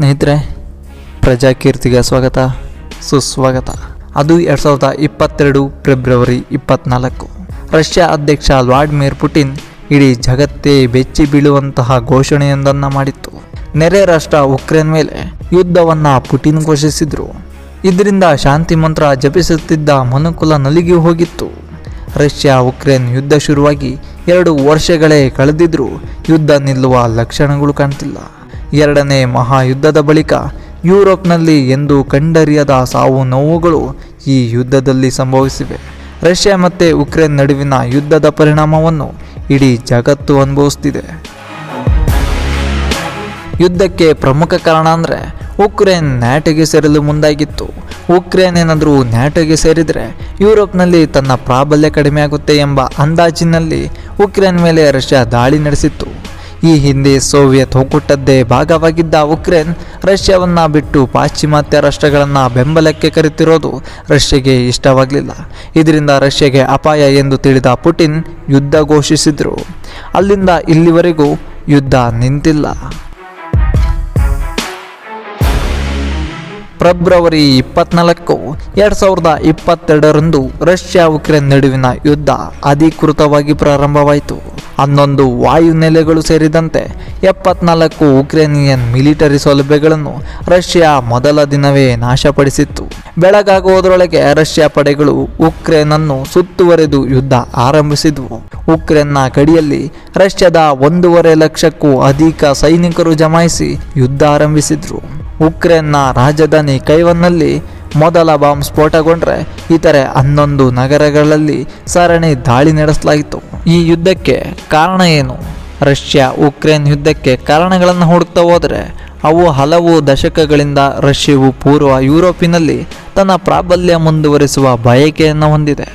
ಸ್ನೇಹಿತರೆ, ಪ್ರಜಾಕೀರ್ತಿಗೆ ಸ್ವಾಗತ ಸುಸ್ವಾಗತ. ಅದು 2022 ಫೆಬ್ರವರಿ 24. ರಷ್ಯಾ ಅಧ್ಯಕ್ಷ ವ್ಲಾಡಿಮಿರ್ ಪುಟಿನ್ ಇಡೀ ಜಗತ್ತೇ ಬೆಚ್ಚಿ ಬೀಳುವಂತಹ ಘೋಷಣೆಯೊಂದನ್ನು ಮಾಡಿತ್ತು. ನೆರೆ ರಾಷ್ಟ್ರ ಉಕ್ರೇನ್ ಮೇಲೆ ಯುದ್ಧವನ್ನು ಪುಟಿನ್ ಘೋಷಿಸಿದರು. ಇದರಿಂದ ಶಾಂತಿ ಮಂತ್ರ ಜಪಿಸುತ್ತಿದ್ದ ಮನುಕುಲ ನಲಿಗಿ ಹೋಗಿತ್ತು. ರಷ್ಯಾ ಉಕ್ರೇನ್ ಯುದ್ಧ ಶುರುವಾಗಿ 2 ವರ್ಷಗಳೇ ಕಳೆದಿದ್ರೂ ಯುದ್ಧ ನಿಲ್ಲುವ ಲಕ್ಷಣಗಳು ಕಾಣ್ತಿಲ್ಲ. ಎರಡನೇ ಮಹಾಯುದ್ಧದ ಬಳಿಕ ಯುರೋಪ್ನಲ್ಲಿ ಎಂದೂ ಕಂಡರಿಯದ ಸಾವು ನೋವುಗಳು ಈ ಯುದ್ಧದಲ್ಲಿ ಸಂಭವಿಸಿವೆ. ರಷ್ಯಾ ಮತ್ತು ಉಕ್ರೇನ್ ನಡುವಿನ ಯುದ್ಧದ ಪರಿಣಾಮವನ್ನು ಇಡೀ ಜಗತ್ತು ಅನುಭವಿಸುತ್ತಿದೆ. ಯುದ್ಧಕ್ಕೆ ಪ್ರಮುಖ ಕಾರಣ ಅಂದರೆ ಉಕ್ರೇನ್ ನ್ಯಾಟೋಗೆ ಸೇರಲು ಮುಂದಾಗಿತ್ತು. ಉಕ್ರೇನ್ ಏನಾದರೂ ನ್ಯಾಟೋಗೆ ಸೇರಿದರೆ ಯುರೋಪ್ನಲ್ಲಿ ತನ್ನ ಪ್ರಾಬಲ್ಯ ಕಡಿಮೆಯಾಗುತ್ತೆ ಎಂಬ ಅಂದಾಜಿನಲ್ಲಿ ಉಕ್ರೇನ್ ಮೇಲೆ ರಷ್ಯಾ ದಾಳಿ ನಡೆಸಿತ್ತು. ಈ ಹಿಂದೆ ಸೋವಿಯತ್ ಒಕ್ಕೂಟದ್ದೇ ಭಾಗವಾಗಿದ್ದ ಉಕ್ರೇನ್ ರಷ್ಯಾವನ್ನು ಬಿಟ್ಟು ಪಾಶ್ಚಿಮಾತ್ಯ ರಾಷ್ಟ್ರಗಳನ್ನು ಬೆಂಬಲಕ್ಕೆ ಕರೆತಿರೋದು ರಷ್ಯಾಗೆ ಇಷ್ಟವಾಗಲಿಲ್ಲ. ಇದರಿಂದ ರಷ್ಯಾಗೆ ಅಪಾಯ ಎಂದು ತಿಳಿದ ಪುಟಿನ್ ಯುದ್ಧ ಘೋಷಿಸಿದರು. ಅಲ್ಲಿಂದ ಇಲ್ಲಿವರೆಗೂ ಯುದ್ಧ ನಿಂತಿಲ್ಲ. ಫೆಬ್ರವರಿ 24, 2022 ರಷ್ಯಾ ಉಕ್ರೇನ್ ನಡುವಿನ ಯುದ್ಧ ಅಧಿಕೃತವಾಗಿ ಪ್ರಾರಂಭವಾಯಿತು. 11 ವಾಯುನೆಲೆಗಳು ಸೇರಿದಂತೆ 74 ಉಕ್ರೇನಿಯನ್ ಮಿಲಿಟರಿ ಸೌಲಭ್ಯಗಳನ್ನು ರಷ್ಯಾ ಮೊದಲ ದಿನವೇ ನಾಶಪಡಿಸಿತ್ತು. ಬೆಳಗಾಗುವುದರೊಳಗೆ ರಷ್ಯಾ ಪಡೆಗಳು ಉಕ್ರೇನನ್ನು ಸುತ್ತುವರೆದು ಯುದ್ಧ ಆರಂಭಿಸಿದವು. ಉಕ್ರೇನ್ನ ಗಡಿಯಲ್ಲಿ ರಷ್ಯಾದ 1.5 ಲಕ್ಷಕ್ಕೂ ಅಧಿಕ ಸೈನಿಕರು ಜಮಾಯಿಸಿ ಯುದ್ಧ ಆರಂಭಿಸಿದ್ರು. ಉಕ್ರೇನ್ನ ರಾಜಧಾನಿ ಕೈವನ್ನಲ್ಲಿ ಮೊದಲ ಬಾಂಬ್ ಸ್ಫೋಟಗೊಂಡ್ರೆ ಇತರೆ 11 ನಗರಗಳಲ್ಲಿ ಸರಣಿ ದಾಳಿ ನಡೆಸಲಾಯಿತು. ಈ ಯುದ್ಧಕ್ಕೆ ಕಾರಣ ಏನು? ರಷ್ಯಾ ಉಕ್ರೇನ್ ಯುದ್ಧಕ್ಕೆ ಕಾರಣಗಳನ್ನು ಹುಡುಕ್ತಾ ಹೋದರೆ ಅವು ಹಲವು ದಶಕಗಳಿಂದ ರಷ್ಯಾವು ಪೂರ್ವ ಯುರೋಪಿನಲ್ಲಿ ತನ್ನ ಪ್ರಾಬಲ್ಯ ಮುಂದುವರಿಸುವ ಬಯಕೆಯನ್ನು ಹೊಂದಿದೆ.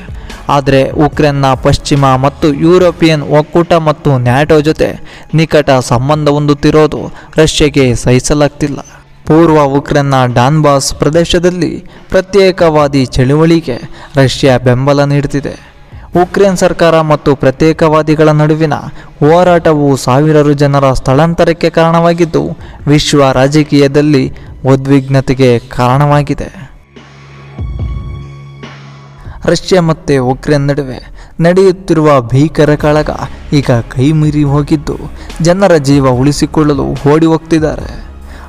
ಆದರೆ ಉಕ್ರೇನ್ನ ಪಶ್ಚಿಮ ಮತ್ತು ಯುರೋಪಿಯನ್ ಒಕ್ಕೂಟ ಮತ್ತು ನ್ಯಾಟೋ ಜೊತೆ ನಿಕಟ ಸಂಬಂಧ ಹೊಂದುತ್ತಿರೋದು ರಷ್ಯಾಗೆ ಸಹಿಸಲಾಗ್ತಿಲ್ಲ. ಪೂರ್ವ ಉಕ್ರೇನ್ನ ಡಾನ್ಬಾಸ್ ಪ್ರದೇಶದಲ್ಲಿ ಪ್ರತ್ಯೇಕವಾದಿ ಚಳುವಳಿಗೆ ರಷ್ಯಾ ಬೆಂಬಲ ನೀಡುತ್ತಿದೆ. ಉಕ್ರೇನ್ ಸರ್ಕಾರ ಮತ್ತು ಪ್ರತ್ಯೇಕವಾದಿಗಳ ನಡುವಿನ ಹೋರಾಟವು ಸಾವಿರಾರು ಜನರ ಸ್ಥಳಾಂತರಕ್ಕೆ ಕಾರಣವಾಗಿದ್ದು ವಿಶ್ವ ರಾಜಕೀಯದಲ್ಲಿ ಉದ್ವಿಗ್ನತೆಗೆ ಕಾರಣವಾಗಿದೆ. ರಷ್ಯಾ ಮತ್ತು ಉಕ್ರೇನ್ ನಡುವೆ ನಡೆಯುತ್ತಿರುವ ಭೀಕರ ಕಾಳಗ ಈಗ ಕೈಮೀರಿ ಹೋಗಿದ್ದು ಜನರ ಜೀವ ಉಳಿಸಿಕೊಳ್ಳಲು ಓಡಿ ಹೋಗ್ತಿದ್ದಾರೆ.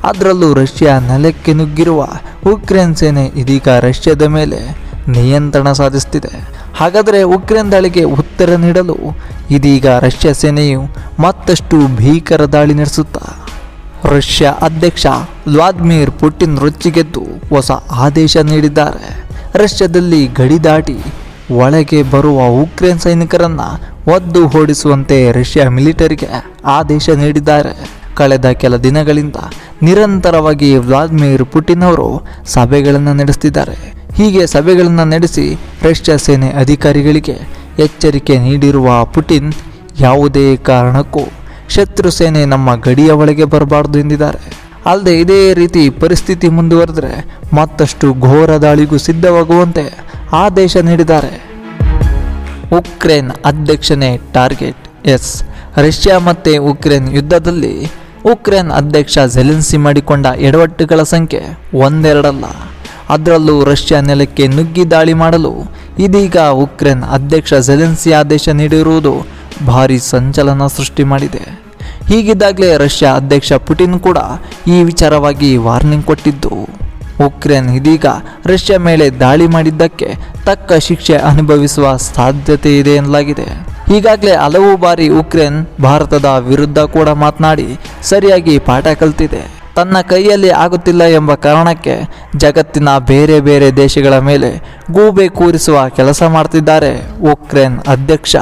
ಅದರಲ್ಲೂ ರಷ್ಯಾ ನೆಲಕ್ಕೆ ನುಗ್ಗಿರುವ ಉಕ್ರೇನ್ ಸೇನೆ ಇದೀಗ ರಷ್ಯಾದ ಮೇಲೆ ನಿಯಂತ್ರಣ ಸಾಧಿಸುತ್ತಿದೆ. ಹಾಗಾದರೆ ಉಕ್ರೇನ್ ದಾಳಿಗೆ ಉತ್ತರ ನೀಡಲು ಇದೀಗ ರಷ್ಯಾ ಸೇನೆಯು ಮತ್ತಷ್ಟು ಭೀಕರ ದಾಳಿ ನಡೆಸುತ್ತಾ ರಷ್ಯಾ ಅಧ್ಯಕ್ಷ ವ್ಲಾದಿಮಿರ್ ಪುಟಿನ್ ರೊಚ್ಚಿಗೆದ್ದು ಹೊಸ ಆದೇಶ ನೀಡಿದ್ದಾರೆ. ರಷ್ಯಾದಲ್ಲಿ ಗಡಿ ದಾಟಿ ಒಳಗೆ ಬರುವ ಉಕ್ರೇನ್ ಸೈನಿಕರನ್ನು ಒದ್ದು ಓಡಿಸುವಂತೆ ರಷ್ಯಾ ಮಿಲಿಟರಿಗೆ ಆದೇಶ ನೀಡಿದ್ದಾರೆ. ಕಳೆದ ಕೆಲ ದಿನಗಳಿಂದ ನಿರಂತರವಾಗಿ ವ್ಲಾದಿಮಿರ್ ಪುಟಿನ್ ಅವರು ಸಭೆಗಳನ್ನು ನಡೆಸ್ತಿದ್ದಾರೆ. ಹೀಗೆ ಸಭೆಗಳನ್ನು ನಡೆಸಿ ರಷ್ಯಾ ಸೇನೆ ಅಧಿಕಾರಿಗಳಿಗೆ ಎಚ್ಚರಿಕೆ ನೀಡಿರುವ ಪುಟಿನ್ ಯಾವುದೇ ಕಾರಣಕ್ಕೂ ಶತ್ರು ಸೇನೆ ನಮ್ಮ ಗಡಿಯ ಒಳಗೆ ಬರಬಾರ್ದು ಎಂದಿದ್ದಾರೆ. ಅಲ್ಲದೆ ಇದೇ ರೀತಿ ಪರಿಸ್ಥಿತಿ ಮುಂದುವರೆದರೆ ಮತ್ತಷ್ಟು ಘೋರ ದಾಳಿಗೂ ಸಿದ್ಧವಾಗುವಂತೆ ಆದೇಶ ನೀಡಿದ್ದಾರೆ. ಉಕ್ರೇನ್ ಅಧ್ಯಕ್ಷನೇ ಟಾರ್ಗೆಟ್. ರಷ್ಯಾ ಮತ್ತು ಉಕ್ರೇನ್ ಯುದ್ಧದಲ್ಲಿ ಉಕ್ರೇನ್ ಅಧ್ಯಕ್ಷ ಝೆಲೆನ್ಸ್ಕಿ ಮಾಡಿಕೊಂಡ ಎಡವಟ್ಟುಗಳ ಸಂಖ್ಯೆ ಒಂದೆರಡಲ್ಲ. ಅದರಲ್ಲೂ ರಷ್ಯಾ ನೆಲಕ್ಕೆ ನುಗ್ಗಿ ದಾಳಿ ಮಾಡಲು ಇದೀಗ ಉಕ್ರೇನ್ ಅಧ್ಯಕ್ಷ ಝೆಲೆನ್ಸ್ಕಿ ಆದೇಶ ನೀಡಿರುವುದು ಭಾರೀ ಸಂಚಲನ ಸೃಷ್ಟಿ ಮಾಡಿದೆ. ಹೀಗಿದ್ದಾಗಲೇ ರಷ್ಯಾ ಅಧ್ಯಕ್ಷ ಪುಟಿನ್ ಕೂಡ ಈ ವಿಚಾರವಾಗಿ ವಾರ್ನಿಂಗ್ ಕೊಟ್ಟಿದ್ದು ಉಕ್ರೇನ್ ಇದೀಗ ರಷ್ಯಾ ಮೇಲೆ ದಾಳಿ ಮಾಡಿದ್ದಕ್ಕೆ ತಕ್ಕ ಶಿಕ್ಷೆ ಅನುಭವಿಸುವ ಸಾಧ್ಯತೆ ಇದೆ ಎನ್ನಲಾಗಿದೆ. ಈಗಾಗಲೇ ಹಲವು ಬಾರಿ ಉಕ್ರೇನ್ ಭಾರತದ ವಿರುದ್ಧ ಕೂಡ ಮಾತನಾಡಿ ಸರಿಯಾಗಿ ಪಾಠ ಕಲಿತಿದೆ. ತನ್ನ ಕೈಯಲ್ಲಿ ಆಗುತ್ತಿಲ್ಲ ಎಂಬ ಕಾರಣಕ್ಕೆ ಜಗತ್ತಿನ ಬೇರೆ ಬೇರೆ ದೇಶಗಳ ಮೇಲೆ ಗೂಬೆ ಕೂರಿಸುವ ಕೆಲಸ ಮಾಡ್ತಿದ್ದಾರೆ ಉಕ್ರೇನ್ ಅಧ್ಯಕ್ಷ.